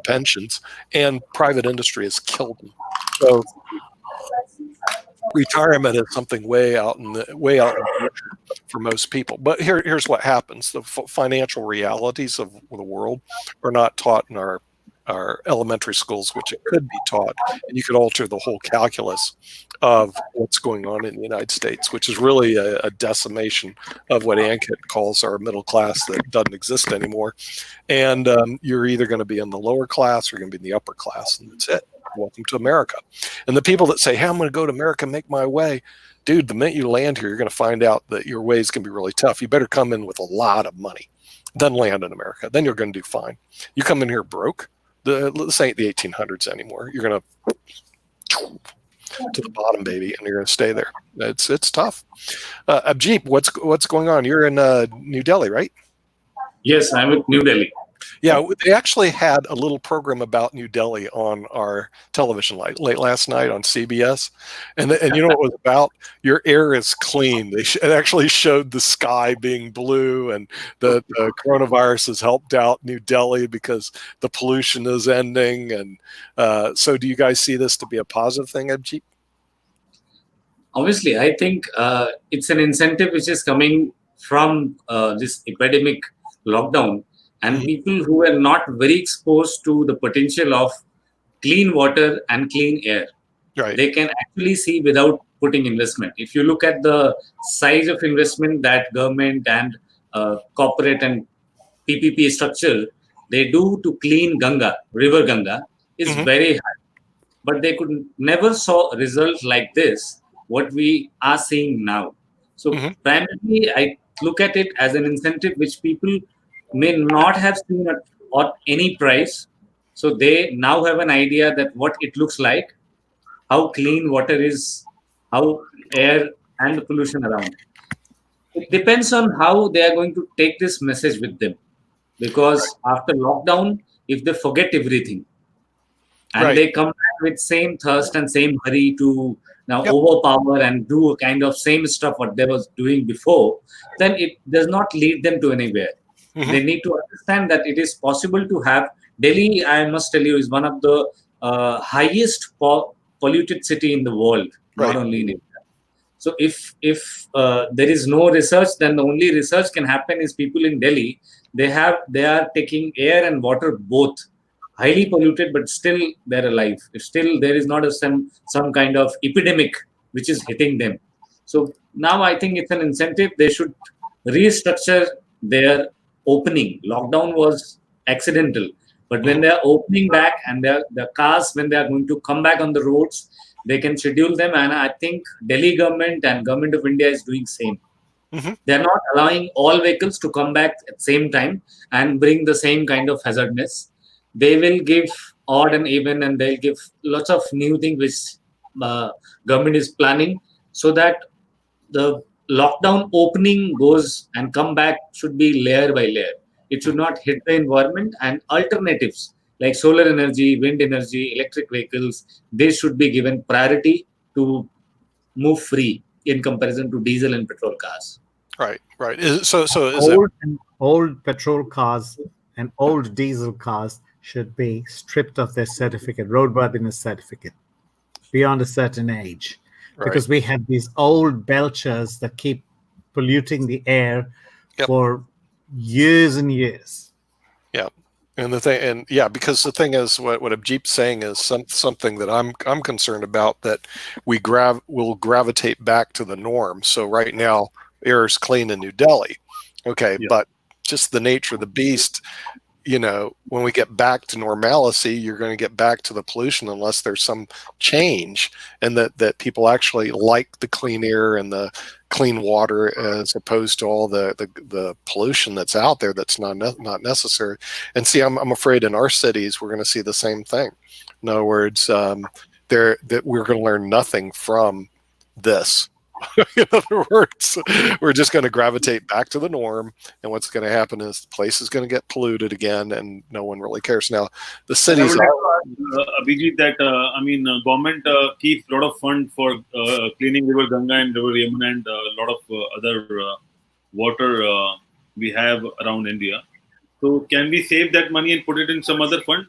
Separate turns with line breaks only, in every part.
pensions, and private industry has killed them. So retirement is something way out in the future for most people. But here's what happens: the financial realities of the world are not taught in our elementary schools, which it could be taught, and you could alter the whole calculus of what's going on in the United States, which is really a decimation of what Ankit calls our middle class that doesn't exist anymore. And you're either going to be in the lower class or you're going to be in the upper class, and that's it. Welcome to America. And the people that say, hey, I'm going to go to America and make my way, dude, the minute you land here, you're going to find out that your way is going to be really tough. You better come in with a lot of money, then land in America. Then you're going to do fine. You come in here broke, this ain't the 1800s anymore. You're going to the bottom, baby, and you're going to stay there. It's tough. Abhijeet, what's going on? You're in New Delhi, right?
Yes, I'm in New Delhi.
Yeah, they actually had a little program about New Delhi on our television late last night on CBS. And you know what it was about? Your air is clean. It actually showed the sky being blue, and the coronavirus has helped out New Delhi because the pollution is ending. And so do you guys see this to be a positive thing, Abhijeet?
Obviously, I think it's an incentive which is coming from this epidemic lockdown. And people who are not very exposed to the potential of clean water and clean air,
right,
they can actually see without putting investment. If you look at the size of investment that government and corporate and PPP structure, they do to clean Ganga, river Ganga, is very high. But they could never saw results like this, what we are seeing now. So primarily, I look at it as an incentive which people may not have seen at any price. So they now have an idea that what it looks like, how clean water is, how air and the pollution around. It depends on how they are going to take this message with them. Because after lockdown, if they forget everything and they come back with same thirst and same hurry to now overpower and do a kind of same stuff what they was doing before, then it does not lead them to anywhere. They need to understand that it is possible to have Delhi. I must tell you, is one of the highest polluted city in the world, not only in India. So if there is no research, then the only research can happen is people in Delhi. They are taking air and water both highly polluted, but still they're alive. If still there is not some kind of epidemic which is hitting them. So now I think it's an incentive. They should restructure their opening. Lockdown was accidental, but when they are opening back and the cars, when they are going to come back on the roads, they can schedule them. And I think Delhi government and government of India is doing same. They are not allowing all vehicles to come back at the same time and bring the same kind of hazardness. They will give odd and even, and they'll give lots of new things which government is planning, so that the lockdown opening goes and come back should be layer by layer. It should not hit the environment, and alternatives like solar energy, wind energy, electric vehicles, they should be given priority to move free in comparison to diesel and petrol cars.
Right.
Old petrol cars and old diesel cars should be stripped of their certificate, roadworthiness certificate, beyond a certain age. Because we have these old belchers that keep polluting the air for years and years.
Yeah, because the thing is, what Abhijeet's saying is something that I'm concerned about, that will gravitate back to the norm. So right now, air is clean in New Delhi, but just the nature of the beast. When we get back to normalcy, you're going to get back to the pollution unless there's some change, and that people actually like the clean air and the clean water as opposed to all the pollution that's out there that's not necessary. And see, I'm afraid in our cities we're going to see the same thing. In other words, that we're going to learn nothing from this. In other words, we're just going to gravitate back to the norm, and what's going to happen is the place is going to get polluted again, and no one really cares. Now, the cities.
Abhijeet, that government keeps a lot of fund for cleaning river Ganga and river Yamuna and a lot of other water we have around India. So can we save that money and put it in some other fund?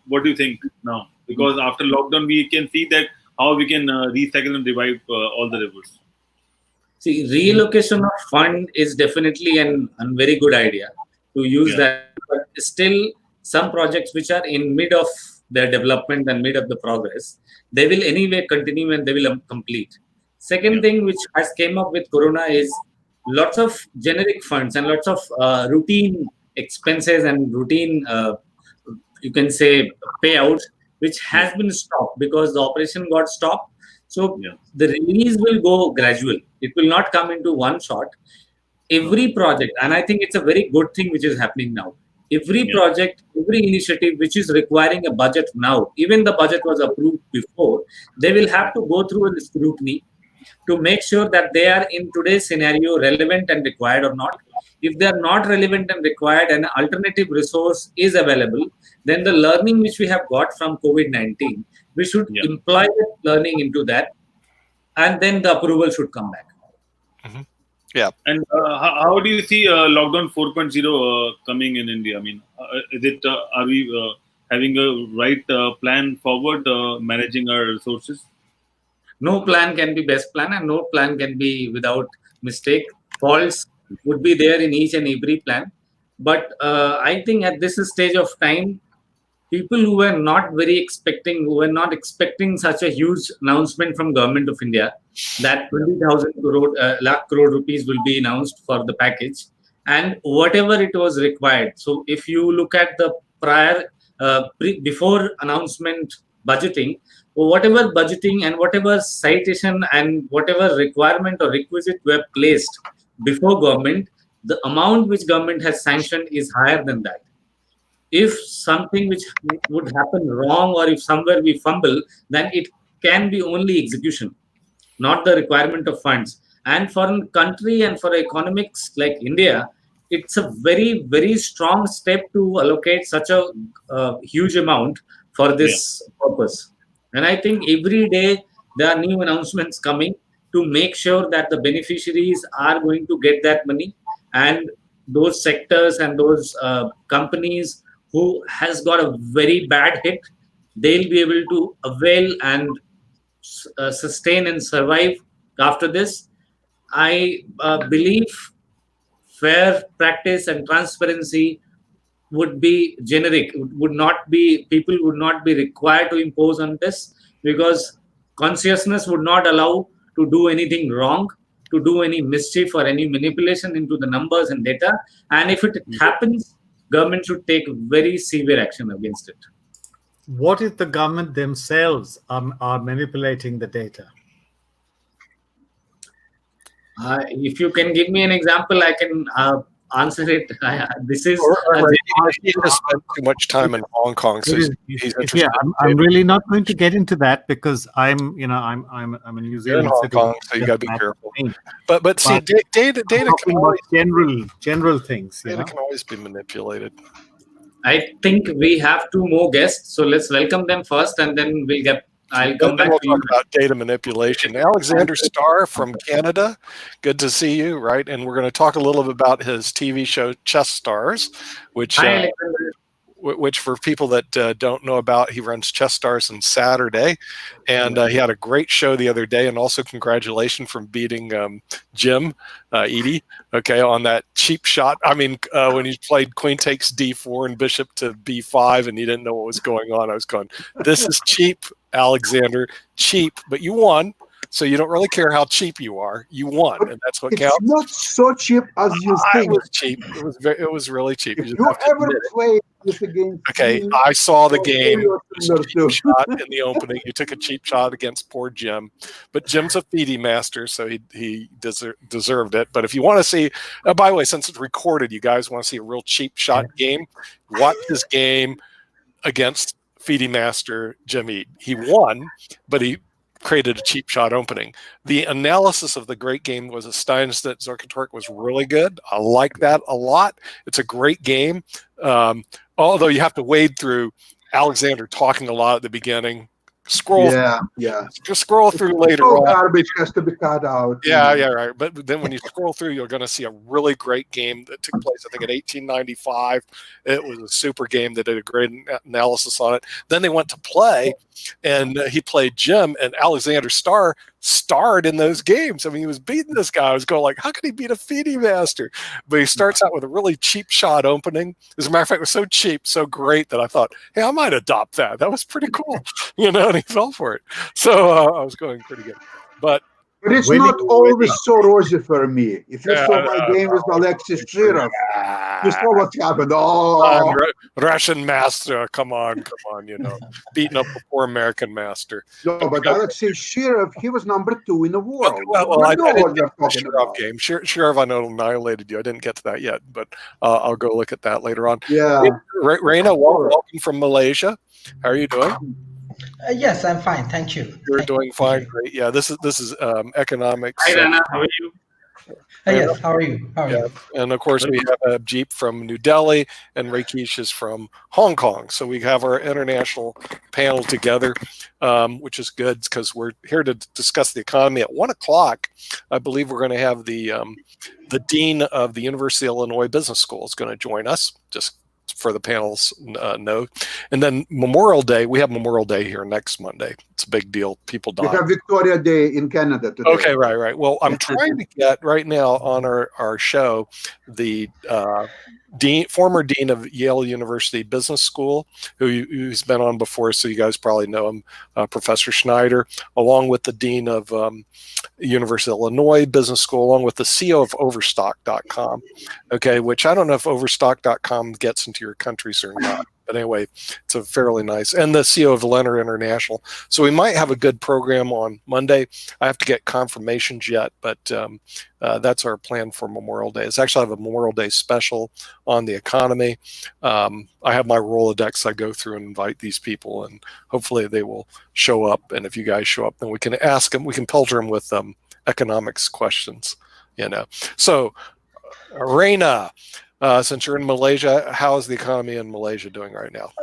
What do you think now? Because after lockdown, we can see that how we can recycle and revive all the rivers.
See, relocation of fund is definitely a very good idea to use that. But still, some projects which are in mid of their development and mid of the progress, they will anyway continue and they will complete. Second thing which has came up with Corona is lots of generic funds and lots of routine expenses and routine, you can say, payouts, which has been stopped because the operation got stopped. So the release will go gradual. It will not come into one shot. Every project, and I think it's a very good thing which is happening now. Every project, every initiative which is requiring a budget now, even the budget was approved before, they will have to go through a scrutiny to make sure that they are in today's scenario relevant and required or not. If they are not relevant and required and an alternative resource is available, then the learning which we have got from COVID-19, we should employ that learning into that, and then the approval should come back.
Mm-hmm. Yeah.
And how do you see lockdown 4.0 coming in India? I mean, is it are we having a right plan forward, managing our resources?
No plan can be best plan, and no plan can be without mistake. Faults would be there in each and every plan. But I think at this stage of time, people who were not expecting such a huge announcement from Government of India that 20,000 lakh crore rupees will be announced for the package, and whatever it was required. So if you look at the prior before announcement budgeting, whatever budgeting and whatever citation and whatever requirement or requisite were placed before government, the amount which government has sanctioned is higher than that. If something which would happen wrong or if somewhere we fumble, then it can be only execution, not the requirement of funds. And for a country and for economics like India, it's a very, very strong step to allocate such a huge amount for this purpose. And I think every day there are new announcements coming to make sure that the beneficiaries are going to get that money, and those sectors and those companies who has got a very bad hit, they'll be able to avail and sustain and survive after this. I believe fair practice and transparency would be generic. People would not be required to impose on this, because consciousness would not allow to do anything wrong, to do any mischief or any manipulation into the numbers and data. And if it happens, government should take very severe action against it.
What if the government themselves are manipulating the data?
If you can give me an example, I can answer it. This is
he has spent too much time in Hong Kong, so he's interested.
Yeah, I'm really not going to get into that because I'm a New Zealand
in Hong
citizen.
Kong, so you got to be careful. But see, data can always,
general things.
Data can always be manipulated.
I think we have 2 more guests, so let's welcome them first, and then I'll come back
we'll
to you.
talk about data manipulation. Alexander Starr from Canada, good to see you, right? And we're going to talk a little bit about his TV show Chess Stars, which for people that don't know about, he runs Chess Stars on Saturday, and he had a great show the other day. And also congratulations from beating Jim Eady, on that cheap shot. I mean, when he played Queen takes D4 and Bishop to B5, and he didn't know what was going on, I was going, "This is cheap, Alexander, cheap." But you won. So you don't really care how cheap you are. You won, and that's what counts.
It's not so cheap as you think.
It was cheap. It was really cheap.
If you ever played this against
me, I saw the game. It was a cheap shot in the opening. You took a cheap shot against poor Jim, but Jim's a FIDE master, so he deserved it. But if you want to see, by the way, since it's recorded, you guys want to see a real cheap shot game, watch this game against FIDE master Jim Eade. He won, but he created a cheap shot opening. The analysis of the great game was a Steinstedt Zorkatork was really good. I like that a lot. It's a great game. Although you have to wade through Alexander talking a lot at the beginning, scroll
Yeah.
just scroll through later
All
on.
garbage has to be cut out.
Yeah, yeah, right. But then when you scroll through, you're going to see a really great game that took place, I think, in 1895. It was a super game. They did a great analysis on it. Then they went to play, and he played Jim, and Alexander Starr starred in those games. I mean, he was beating this guy. I was going like, how could he beat a FIDE master? But he starts out with a really cheap shot opening. As a matter of fact, it was so cheap, so great that I thought, hey, I might adopt that. That was pretty cool, and he fell for it. So I was going pretty good. But
it's
Willie-
not always so rosy for me. If you saw my game with Alexis Shirov, you saw what happened. Oh,
Russian master, come on, beating up a poor American master.
no, but Alexei Shirov, he was number 2 in the world.
Okay, well, I
know
didn't
what
get
you're
the
talking
Shirov
about.
game. Shirov, I know, annihilated you. I didn't get to that yet, but I'll go look at that later on.
Yeah.
Reina, welcome from Malaysia. How are you doing?
Yes, I'm fine. Thank you.
You're doing fine. Great. Yeah, this is economics.
Hi, Rana. How are you?
Yes, how are you? How are you?
And of course, we have Abhijeet from New Delhi, and Rakesh is from Hong Kong. So we have our international panel together, which is good because we're here to discuss the economy. At 1 o'clock, I believe we're going to have the dean of the University of Illinois Business School is going to join us. Just for the panel's note. And then Memorial Day, we have Memorial Day here next Monday. It's a big deal. People die.
We have Victoria Day in Canada today.
Okay, right. Well, I'm trying to get right now on our show the former dean of Yale University Business School, who's been on before, so you guys probably know him, Professor Schneider, along with the dean of University of Illinois Business School, along with the CEO of Overstock.com. Okay, which I don't know if Overstock.com gets into your countries or not. But anyway, it's a fairly nice, and the CEO of Leonard International. So we might have a good program on Monday. I have to get confirmations yet, but that's our plan for Memorial Day. It's actually I have a Memorial Day special on the economy. I have my Rolodex. I go through and invite these people, and hopefully they will show up. And if you guys show up, then we can ask them. We can pelter them with economics questions. So, Reina. Since you're in Malaysia, how is the economy in Malaysia doing right now?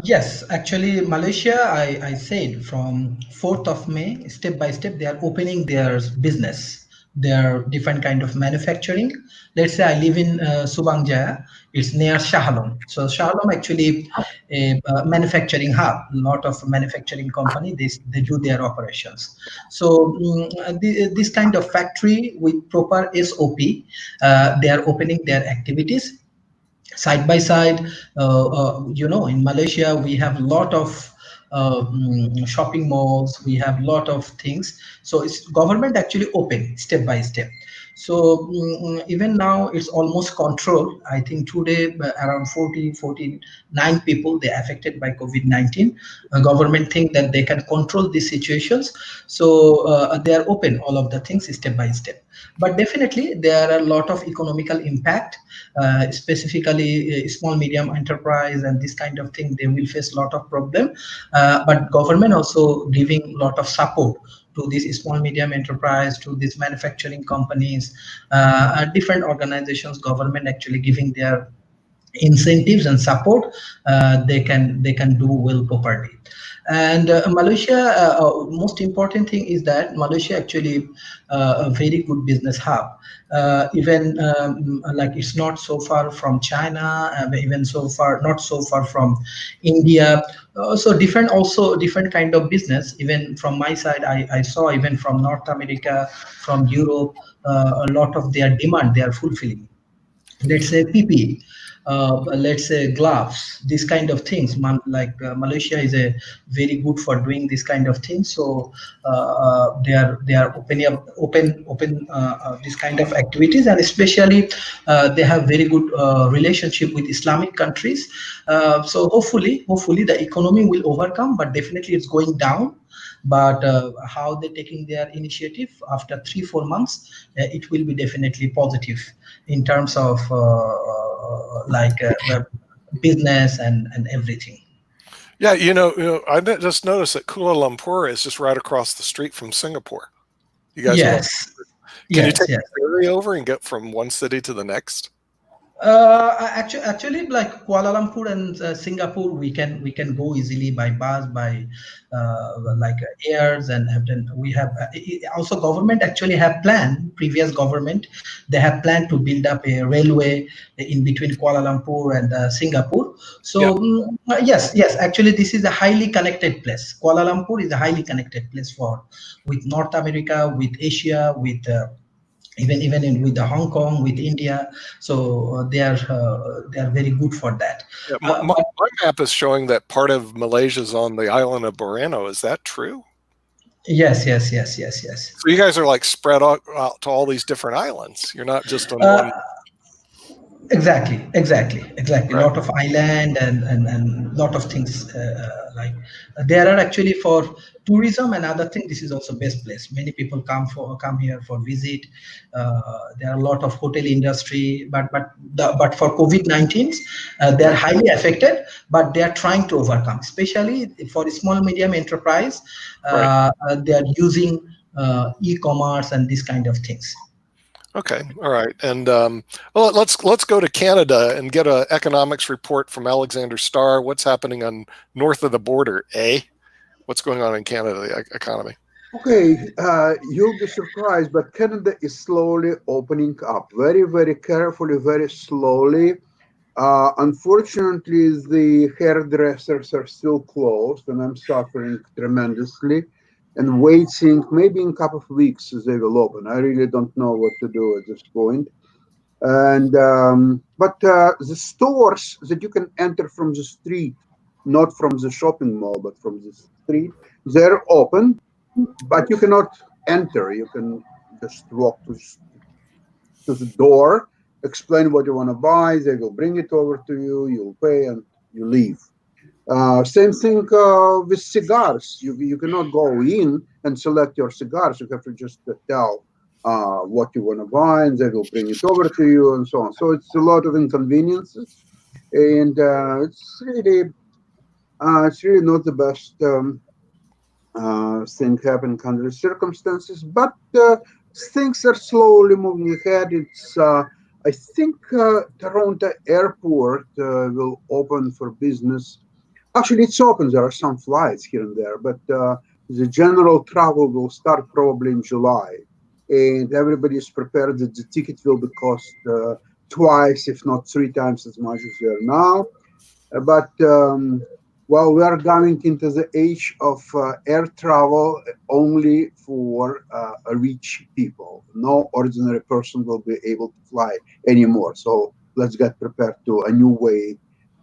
Yes, actually, Malaysia, I said from 4th of May, step by step, they are opening their business, their different kind of manufacturing. Let's say I live in Subang Jaya. It's near Shah Alam. So Shah Alam actually a manufacturing hub. A lot of manufacturing company, they do their operations. So this kind of factory with proper SOP, they are opening their activities side by side. In Malaysia we have a lot of shopping malls, we have a lot of things, so it's government actually open step by step. So even now it's almost controlled. I think today around 49 people they affected by COVID-19. Government think that they can control these situations, so they are open all of the things step by step. But definitely there are a lot of economical impact, specifically small medium enterprise and this kind of thing, they will face a lot of problem. But government also giving a lot of support to these small medium enterprise, to these manufacturing companies, different organizations, government actually giving their incentives and support. They can do well properly. And Malaysia, most important thing is that Malaysia actually a very good business hub. Even like it's not so far from China, even not so far from India. So different kind of business. Even from my side, I saw even from North America, from Europe, a lot of their demand they are fulfilling. Let's say PPE, let's say gloves, these kind of things. Malaysia is a very good for doing this kind of things. So they are open this kind of activities, and especially they have very good relationship with Islamic countries. So hopefully the economy will overcome, but definitely it's going down. But how they're taking their initiative after 3-4 months, it will be definitely positive in terms of business and everything.
Yeah, I just noticed that Kuala Lumpur is just right across the street from Singapore. You guys
Yes.
Can you take
Yes.
the ferry over and get from one city to the next?
Actually, like Kuala Lumpur and Singapore, we can go easily by bus, by like airs, and have done. We have also government actually have planned. Previous government, they have planned to build up a railway in between Kuala Lumpur and Singapore.
Yeah.
So yes, actually this is a highly connected place. Kuala Lumpur is a highly connected place for with North America, with Asia, with even with the Hong Kong, with India. So they are very good for that.
Yeah,
But
my map is showing that part of Malaysia is on the island of Borneo. Is that true?
yes.
So you guys are like spread out to all these different islands. You're not just on
Uh,
one.
exactly.
Right.
Lot of island and lot of things like there are actually for tourism and other thing. This is also best place. Many people come here for visit. There are a lot of hotel industry, but for COVID-19, they are
Right.
highly affected. But they are trying to overcome, especially for small medium enterprise.
Right.
They are using e-commerce and these kind of things.
Okay. All right. And well, let's go to Canada and get an economics report from Alexander Starr. What's happening on north of the border? What's going on in Canada, the economy?
Okay, you'll be surprised, but Canada is slowly opening up, very, very carefully, very slowly. Unfortunately, the hairdressers are still closed, and I'm suffering tremendously and waiting. Maybe in a couple of weeks they will open. I really don't know what to do at this point. And but the stores that you can enter from the street, not from the shopping mall, but from the street, they're open, but you cannot enter. You can just walk to the door, explain what you want to buy. They will bring it over to you. You'll pay and you leave. Same thing with cigars. You cannot go in and select your cigars. You have to just tell what you want to buy, and they will bring it over to you, and so on. So it's a lot of inconveniences, and it's really not the best thing happening under the circumstances. But things are slowly moving ahead. It's I think Toronto Airport will open for business. Actually, it's open. There are some flights here and there, but the general travel will start probably in July, and everybody is prepared that the ticket will be cost twice, if not three times as much as they are now. But well, we are going into the age of air travel only for rich people. No ordinary person will be able to fly anymore. So let's get prepared to a new way,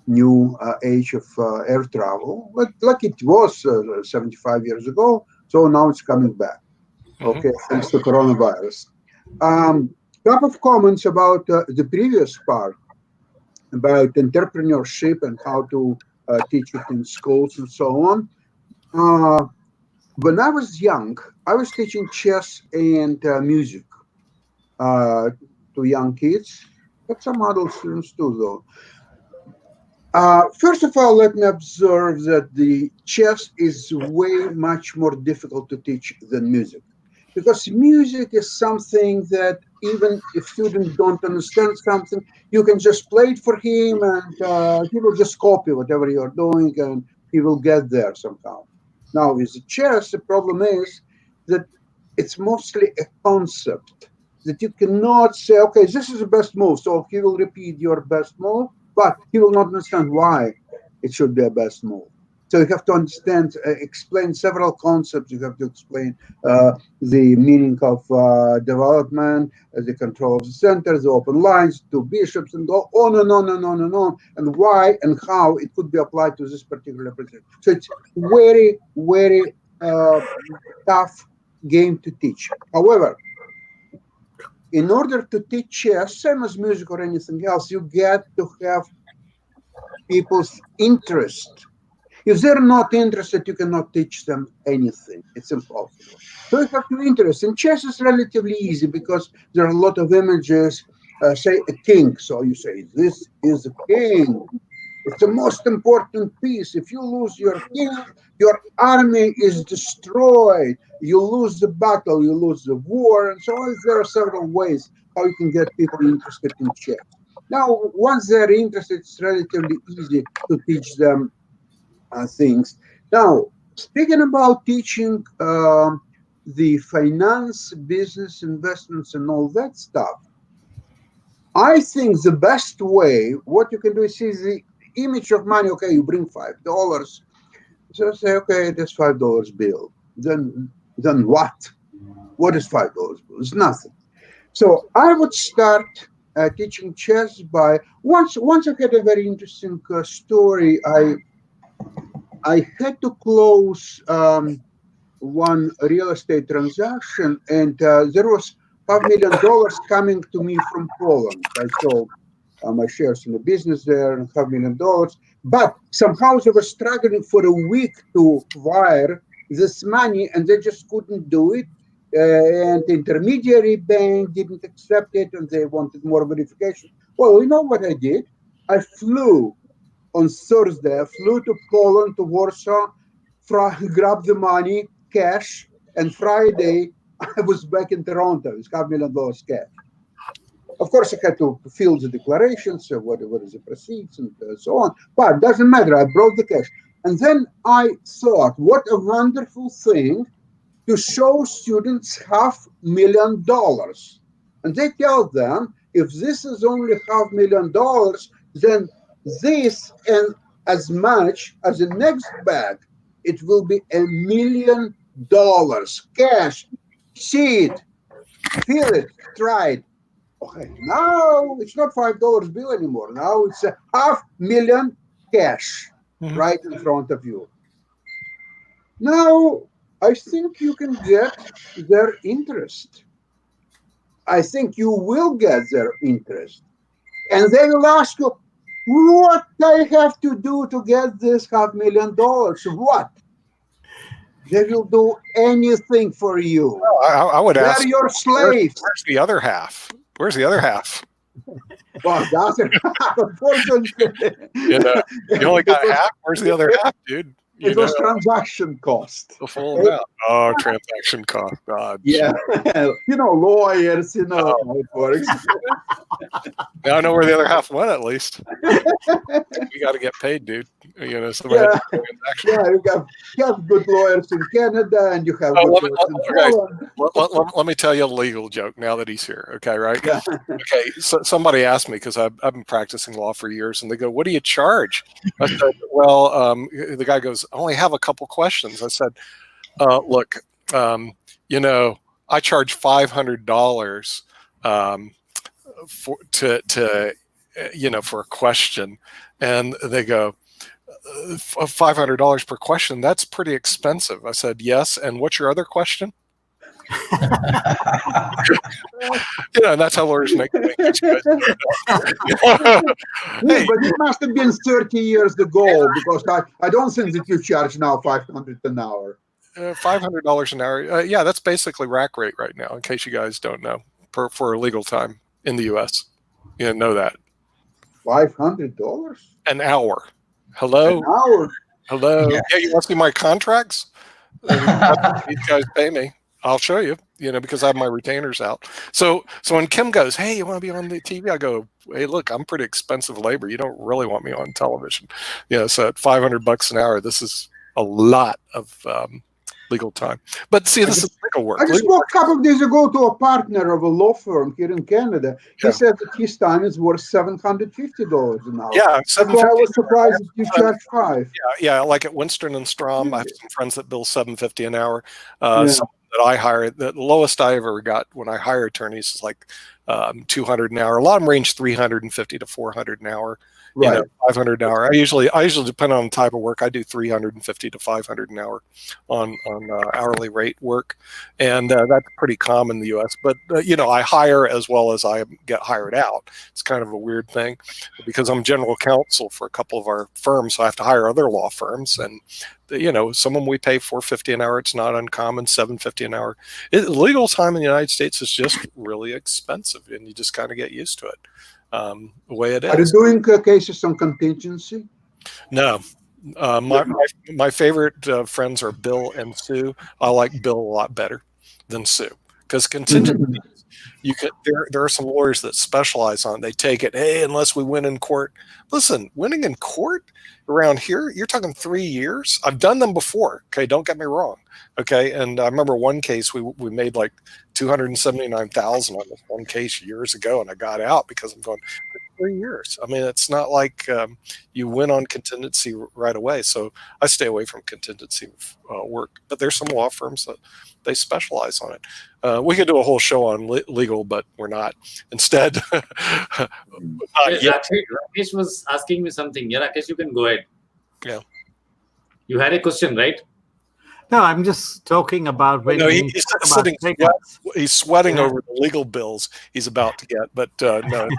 new age of air travel, but like it was 75 years ago. So now it's coming back. Okay, thanks to coronavirus. Couple of comments about the previous part about entrepreneurship and how to teach it in schools and so on. When I was young, I was teaching chess and music to young kids, but some adult students too, though. First of all, let me observe that the chess is way much more difficult to teach than music, because music is something that even if students don't understand something, you can just play it for him, and he will just copy whatever you're doing, and he will get there somehow. Now, with the chess, the problem is that it's mostly a concept that you cannot say, okay, this is the best move, so he will repeat your best move, but he will not understand why it should be a best move. So you have to understand, explain several concepts. You have to explain the meaning of development, the control of the center, the open lines, two bishops, and go on and on and on and on, and why and how it could be applied to this particular position. So it's very, very tough game to teach. However, in order to teach chess, same as music or anything else, you get to have people's interest. If they're not interested, you cannot teach them anything. It's impossible. So you have to be interested. And chess is relatively easy because there are a lot of images. Say a king. So you say, this is a king. It's the most important piece. If you lose your king, your army is destroyed. You lose the battle, you lose the war, and so on. There are several ways how you can get people interested in chess. Now, once they're interested, it's relatively easy to teach them things. Now, speaking about teaching the finance, business, investments, and all that stuff, I think the best way, what you can do is see the image of money. Okay, you bring $5. So say, okay, that's $5 bill. Then what? What is $5 bill? It's nothing. So I would start teaching chess by once I had a very interesting story. I had to close one real estate transaction, and there was $500,000 coming to me from Poland. I sold my shares in the business there, and $500,000. But somehow they were struggling for a week to wire this money, and they just couldn't do it. And the intermediary bank didn't accept it, and they wanted more verification. Well, you know what I did? I flew on Thursday. I flew to Poland, to Warsaw, grabbed the money, cash, and Friday I was back in Toronto. It's $500,000 cash. Of course, I had to fill the declarations, what is the proceeds, and so on. But it doesn't matter. I brought the cash. And then I thought, what a wonderful thing to show students $500,000. And they tell them, if this is only $500,000, then this and as much as the next bag, it will be $1 million cash. See it, feel it, try it. Okay, now it's not $5 bill anymore. Now it's $500,000 cash right in front of you. Now, I think you can get their interest. I think you will get their interest. And they will ask you, what I have to do to get this $500,000? What? They will do anything for you.
I would ask,
they're your slaves.
Where's the other half? Where's the other half?
Well, that's unfortunately.
You only got half. Where's the other half, dude?
It was transaction cost.
The full amount. Oh, transaction cost. God.
Yeah. Lawyers, how it works.
Now I know where the other half went, at least. We got to get paid, dude. You
have good lawyers in Canada, and you have good lawyers in Poland.
Let me tell you a legal joke now that he's here. Okay, right? Yeah. Okay, so somebody asked me, because I've been practicing law for years, and they go, what do you charge? I said, well, the guy goes, I only have a couple questions. I said, look, I charge $500 for a question, and they go, $500 per question, that's pretty expensive. I said, yes, and what's your other question? And that's how lawyers make money. Hey,
but it must have been 30 years ago, because I don't think that you charge now $500 an hour.
$500 an hour. Yeah, that's basically rack rate right now, in case you guys don't know, for legal time in the U.S. You didn't know that.
$500
an hour. Hello.
An hour.
Hello. Yeah, you want to see my contracts? These guys pay me. I'll show you. Because I have my retainers out. So when Kim goes, hey, you want to be on the TV? I go, hey, look, I'm pretty expensive labor. You don't really want me on television. So at $500 an hour, this is a lot of legal time. But see, this is legal work.
I just spoke a couple of days ago to a partner of a law firm here in Canada. He said that his time is worth $750 an hour.
Yeah,
so I was surprised that you charge $5.
Yeah, like at Winston and Strom, I have some friends that bill $750 an hour. Some that I hire, the lowest I ever got when I hire attorneys is like $200 an hour. A lot of them range $350 to $400 an hour.
Right.
$500 an hour. I usually depend on the type of work. I do $350 to $500 an hour on hourly rate work, and that's pretty common in the U.S. But I hire as well as I get hired out. It's kind of a weird thing, because I'm general counsel for a couple of our firms, so I have to hire other law firms, and some of them we pay $450 an hour. It's not uncommon. $750 an hour. Legal time in the United States is just really expensive, and you just kind of get used to it. The way it is.
Are you doing cases on contingency?
No. My favorite friends are Bill and Sue. I like Bill a lot better than Sue, because contingency you could there are some lawyers that specialize on it. They take it, hey, unless we win in court. Listen, winning in court around here, you're talking 3 years. I've done them before. Okay, don't get me wrong. Okay, and I remember one case we made like 279,000 on this one case years ago, and I got out because I'm going 3 years. I mean, it's not like you win on contingency right away. So I stay away from contingency work. But there's some law firms that they specialize on it. We could do a whole show on legal, but we're not. Instead,
Rakesh was asking me something. Yeah, Rakesh, you can go ahead.
Yeah.
You had a question, right?
No, I'm just talking about when
he's sitting. He's sweating over the legal bills he's about to get. But no, it's not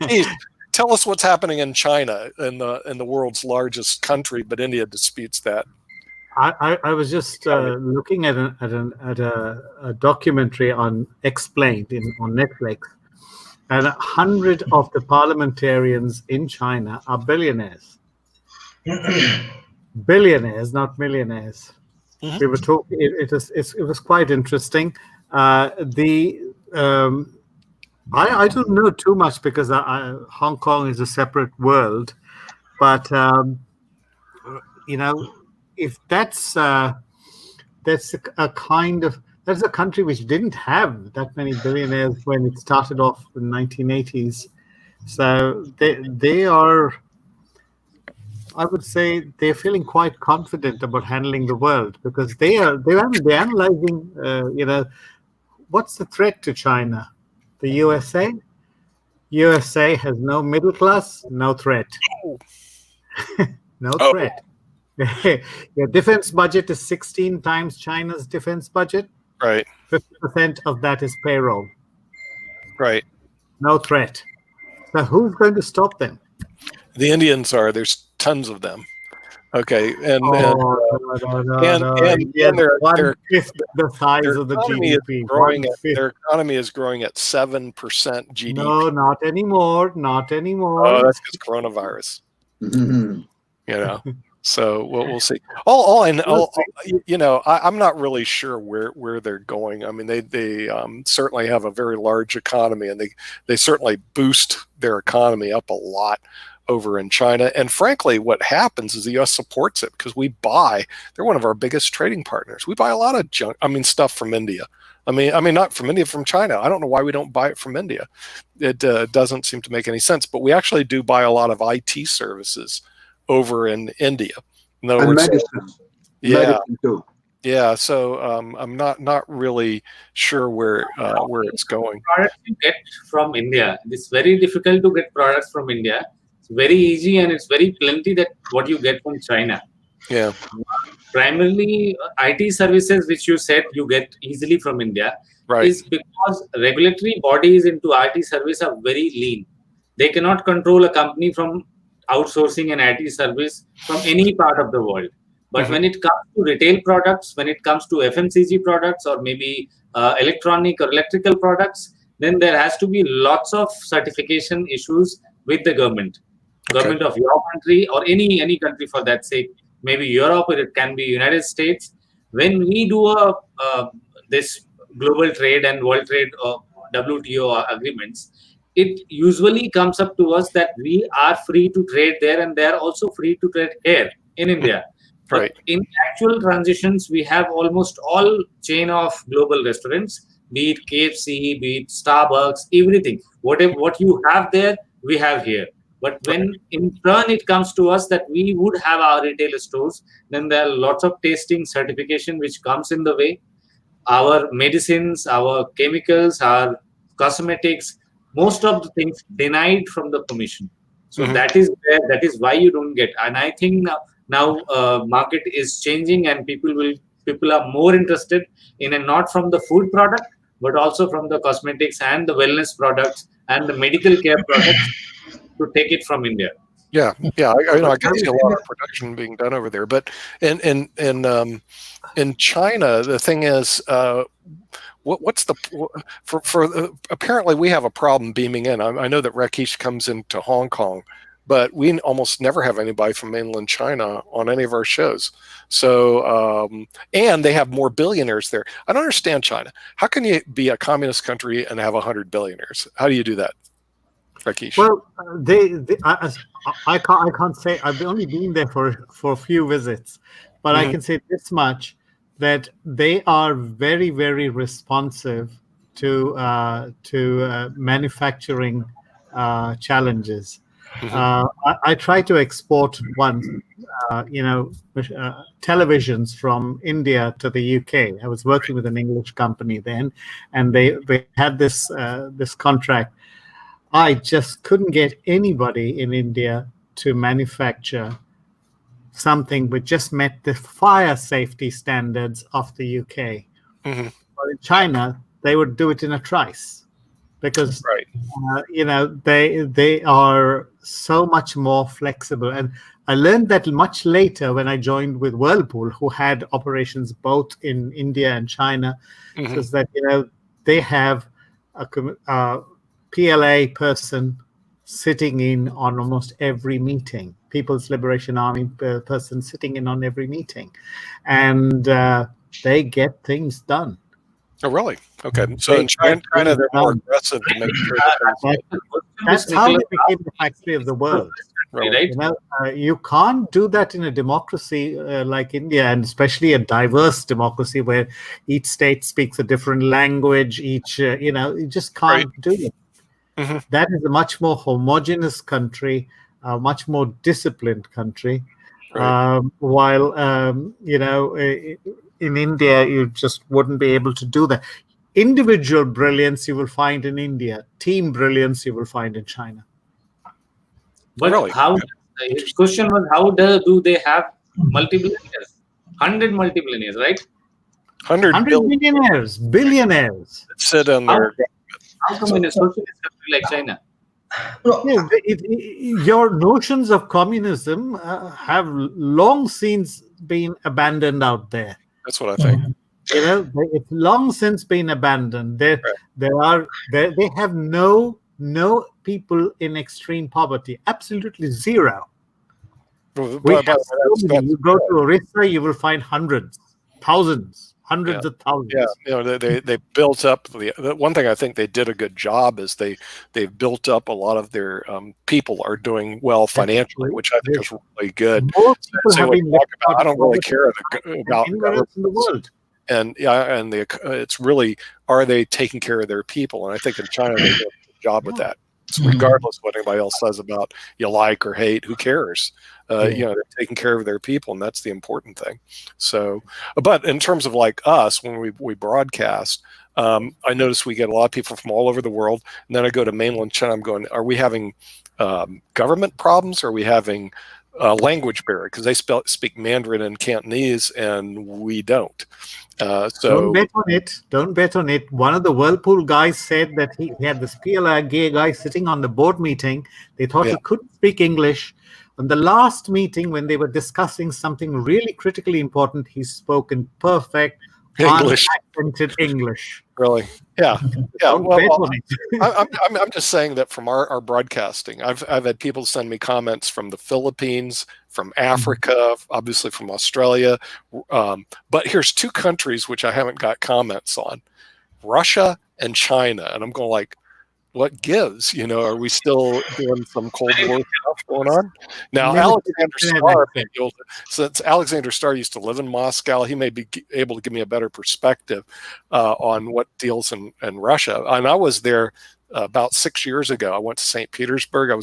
good. Tell us what's happening in China, in the world's largest country, but India disputes that.
I was just looking at a documentary on Explained on Netflix, and 100 of the parliamentarians in China are billionaires. Billionaires, not millionaires. Mm-hmm. We were talking. It was quite interesting. I don't know too much because Hong Kong is a separate world, but if that's a country which didn't have that many billionaires when it started off in the 1980s. So they are, I would say, they're feeling quite confident about handling the world because they're analyzing. What's the threat to China? The USA. USA has no middle class, no threat. No threat. Your defense budget is 16 times China's defense budget.
Right.
50% of that is payroll.
Right.
No threat. So who's going to stop them?
The Indians are. There's tons of them. Okay, and
they're 1/5 the size of the GDP.
Their economy is growing at 7% GDP.
No, not anymore. Not anymore.
Oh, that's because coronavirus. Mm-hmm. So we'll see. I'm not really sure where they're going. I mean, they certainly have a very large economy, and they certainly boost their economy up a lot over in China. And frankly, what happens is the U.S. supports it because they're one of our biggest trading partners. We buy a lot of stuff from India. I mean, not from India, from China. I don't know why we don't buy it from India. It doesn't seem to make any sense, but we actually do buy a lot of IT services over in India. In other words,
medicine.
Yeah.
Medicine too.
Yeah, so I'm not really sure where it's going.
Products you get from India. It's very difficult to get products from India. It's very easy and it's very plenty that what you get from China.
Yeah.
Primarily, IT services, which you said you get easily from India,
right,
is because regulatory bodies into IT service are very lean. They cannot control a company from outsourcing an IT service from any part of the world. But when it comes to retail products, when it comes to FMCG products, or maybe electronic or electrical products, then there has to be lots of certification issues with the government of your country or any country for that sake. Maybe Europe, or it can be United States. When we do this global trade and world trade WTO agreements, it usually comes up to us that we are free to trade there, and they are also free to trade here in India.
Right.
But in actual transitions, we have almost all chain of global restaurants, be it KFC, be it Starbucks, everything. What you have there, we have here. But when in turn it comes to us that we would have our retail stores, then there are lots of tasting certification which comes in the way. Our medicines, our chemicals, our cosmetics, most of the things denied from the commission. So that is why you don't get. And I think now market is changing, and people are more interested in not from the food product, but also from the cosmetics and the wellness products and the medical care products to take it from India.
Yeah. I can see a lot of production being done over there. But in China, the thing is, what's apparently we have a problem beaming in. I know that Rakesh comes into Hong Kong but we almost never have anybody from mainland China on any of our shows. So, and they have more billionaires there. I don't understand China. How can you be a communist country and have 100 billionaires? How do you do that, Rakesh?
Well, I can't say. I've only been there for a few visits, but I can say this much, that they are very, very responsive to manufacturing challenges. I tried to export once, televisions from India to the UK. I was working with an English company then, and they had this contract. I just couldn't get anybody in India to manufacture something which just met the fire safety standards of the UK. But in China, they would do it in a trice, because they are so much more flexible. And I learned that much later when I joined with Whirlpool, who had operations both in India and China, because that they have a PLA person sitting in on almost every meeting, People's Liberation Army person sitting in on every meeting, and they get things done.
Oh, really? Okay. So in China, they're more aggressive to make sure
that's how they became the factory of the world.
Right?
You can't do that in a democracy like India, and especially a diverse democracy where each state speaks a different language. You just can't do it. That is a much more homogeneous country, a much more disciplined country. While in India, you just wouldn't be able to do that. Individual brilliance you will find in India. Team brilliance you will find in China.
But how? The question was, how do they have multi-billionaires? 100 multi-billionaires, right?
100
millionaires, billionaires
sit on their.
How come in a socialist country like China?
Your notions of communism have long since been abandoned out there.
That's what I think.
It's long since been abandoned. They have no people in extreme poverty. Absolutely zero. You go to Orissa, you will find hundreds of thousands.
Yeah, they built up the one thing I think they did a good job is they've built up a lot of their people are doing well financially, which I think is really good. I don't really care about
anywhere else in the world.
And it's really, are they taking care of their people? And I think in China they do a good job with that. So regardless of what anybody else says about you like or hate, who cares? They're taking care of their people, and that's the important thing. So, but in terms of like us, when we broadcast, I notice we get a lot of people from all over the world, and then I go to mainland China. I'm going, are we having government problems? Are we having language barrier? Because they speak Mandarin and Cantonese, and we don't. So
Don't bet on it. One of the Whirlpool guys said that he had this PLA gay guy sitting on the board meeting. They thought he couldn't speak English. On the last meeting, when they were discussing something really critically important, he spoke in perfect unaccented English.
Really? Yeah.
Don't bet on it.
I'm just saying that from our broadcasting, I've had people send me comments from the Philippines, from Africa, obviously from Australia. But here's two countries which I haven't got comments on: Russia and China. And I'm going like, what gives? Are we still doing some Cold War stuff going on? Now, Alexander Starr, since Alexander Starr used to live in Moscow, he may be able to give me a better perspective on what deals in Russia. And I was there about 6 years ago. I went to St. Petersburg. I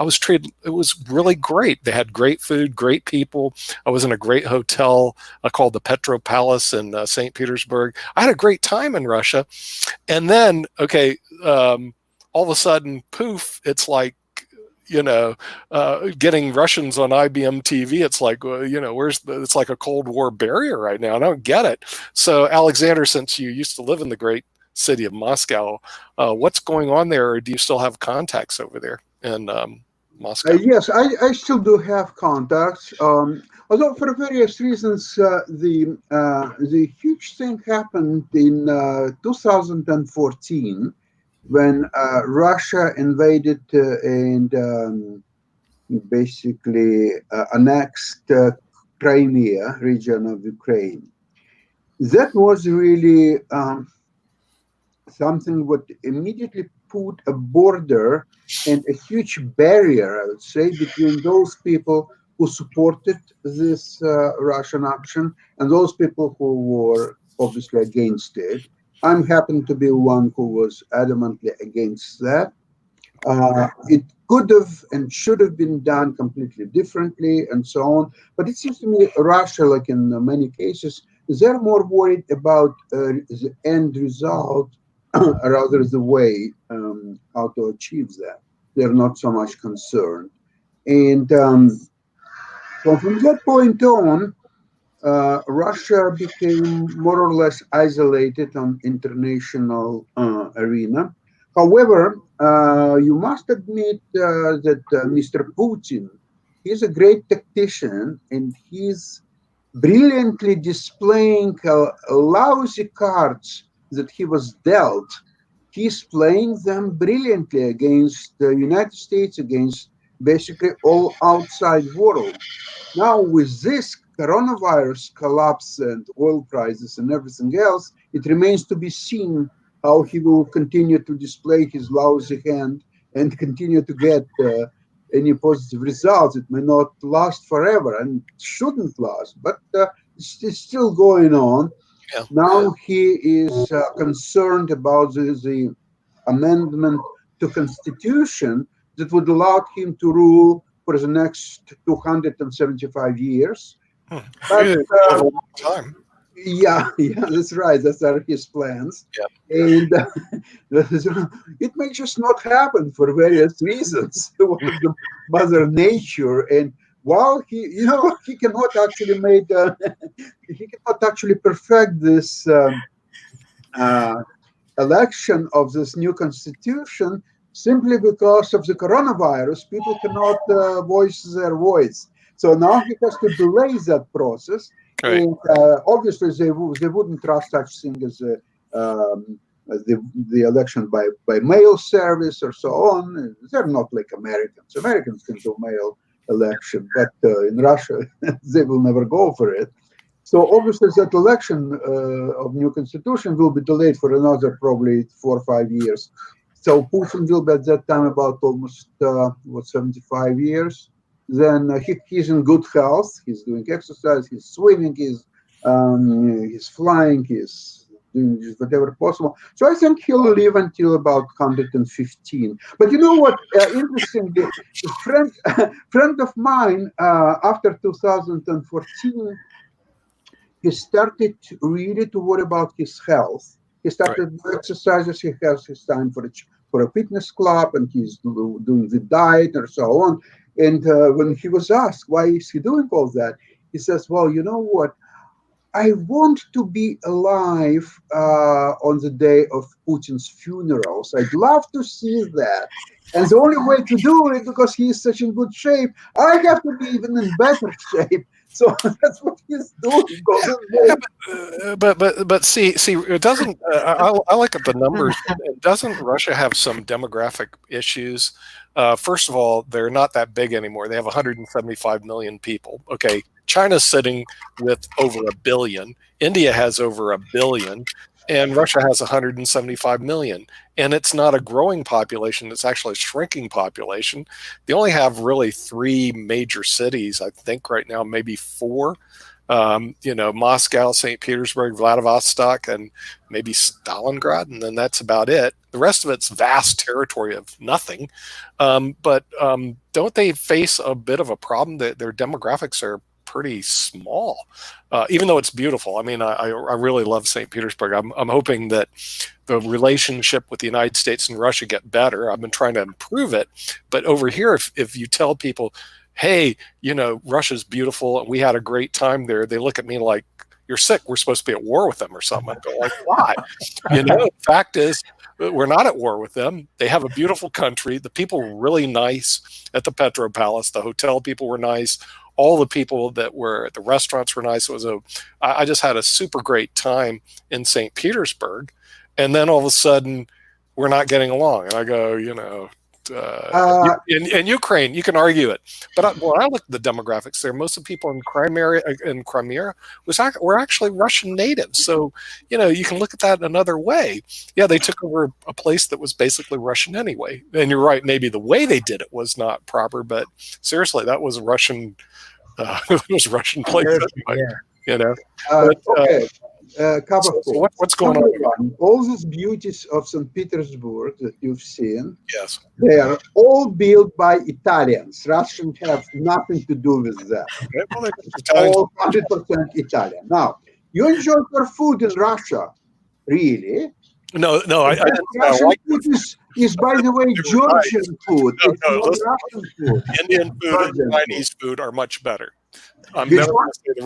was treated, it was really great. They had great food, great people. I was in a great hotel called the Petro Palace in St. Petersburg. I had a great time in Russia. And then, all of a sudden, poof, it's like, getting Russians on IBM TV. It's like, it's like a Cold War barrier right now. I don't get it. So Alexander, since you used to live in the great city of Moscow, what's going on there? Or do you still have contacts over there in Moscow?
Yes, I still do have contacts. Although for various reasons, the huge thing happened in 2014 when Russia invaded and basically annexed Crimea region of Ukraine. That was really something would immediately put a border and a huge barrier, I would say, between those people who supported this Russian action and those people who were obviously against it. I'm happen to be one who was adamantly against that. It could have and should have been done completely differently and so on. But it seems to me Russia, like in many cases, they're more worried about the end result rather the way how to achieve that. They're not so much concerned. And so from that point on, Russia became more or less isolated on international arena. However, you must admit that Mr. Putin, he's a great tactician and he's brilliantly displaying lousy cards that he was dealt. He's playing them brilliantly against the United States, against basically all outside world. Now, with this coronavirus collapse and oil prices and everything else, it remains to be seen how he will continue to display his lousy hand and continue to get any positive results. It may not last forever and shouldn't last, but it's still going on.
Yeah.
Now he is concerned about the amendment to Constitution that would allow him to rule for the next 275 years. But
a long time.
yeah, that's right. That's are his plans.
Yeah.
And it may just not happen for various reasons. One of them, Mother Nature, and while he cannot actually he cannot actually perfect this election of this new constitution simply because of the coronavirus. People cannot voice their voice. So now he has to delay that process.
Right.
And obviously, they wouldn't trust such thing as the election by mail service or so on. They're not like Americans. Americans can do mail election, but in Russia, they will never go for it. So obviously, that election of new constitution will be delayed for another probably 4 or 5 years. So Putin will be at that time about almost 75 years. Then he's in good health. He's doing exercise. He's swimming. He's flying. He's doing whatever possible. So I think he'll live until about 115. But you know what? Interestingly, a friend of mine after 2014, he started really to worry about his health. He started exercises. He has his time for a fitness club, and he's doing the diet and so on. And when he was asked why is he doing all that, he says, "Well, you know what? I want to be alive on the day of Putin's funerals. I'd love to see that. And the only way to do it, because he's such in good shape, I have to be even in better shape." So that's what he's doing.
But see, it doesn't. I look at the numbers. Doesn't Russia have some demographic issues? First of all, they're not that big anymore. They have 175 million people. Okay, China's sitting with over 1 billion. India has over 1 billion. And Russia has 175 million. And it's not a growing population. It's actually a shrinking population. They only have really 3 major cities, I think right now, maybe 4. Moscow, St. Petersburg, Vladivostok, and maybe Stalingrad. And then that's about it. The rest of it's vast territory of nothing. But don't they face a bit of a problem that their demographics are pretty small, even though it's beautiful? I mean, I really love St. Petersburg. I'm hoping that the relationship with the United States and Russia get better. I've been trying to improve it. But over here, if you tell people, hey, Russia's beautiful and we had a great time there, they look at me like, you're sick. We're supposed to be at war with them or something. I go like, why? The fact is, we're not at war with them. They have a beautiful country. The people were really nice at the Petro Palace. The hotel people were nice. All the people that were at the restaurants were nice. I just had a super great time in St. Petersburg. And then all of a sudden, we're not getting along. And I go, in Ukraine, you can argue it, but when I look at the demographics there, most of the people in Crimea were actually Russian natives. So you can look at that another way. Yeah, they took over a place that was basically Russian anyway. And you're right, maybe the way they did it was not proper, but seriously, that was a Russian. It was a Russian place anyway.
Okay.
What's going on?
All these beauties of St. Petersburg that you've seen,
yes,
they are all built by Italians. Russians have nothing to do with that.
Okay, well,
All 100% Italian. Now, you enjoy your food in Russia, really?
No, I didn't.
Russian food is, by the way, Georgian food.
No,
It's not
listen.
Russian food.
Indian food and Chinese food are much better. I'm never going to say the Russian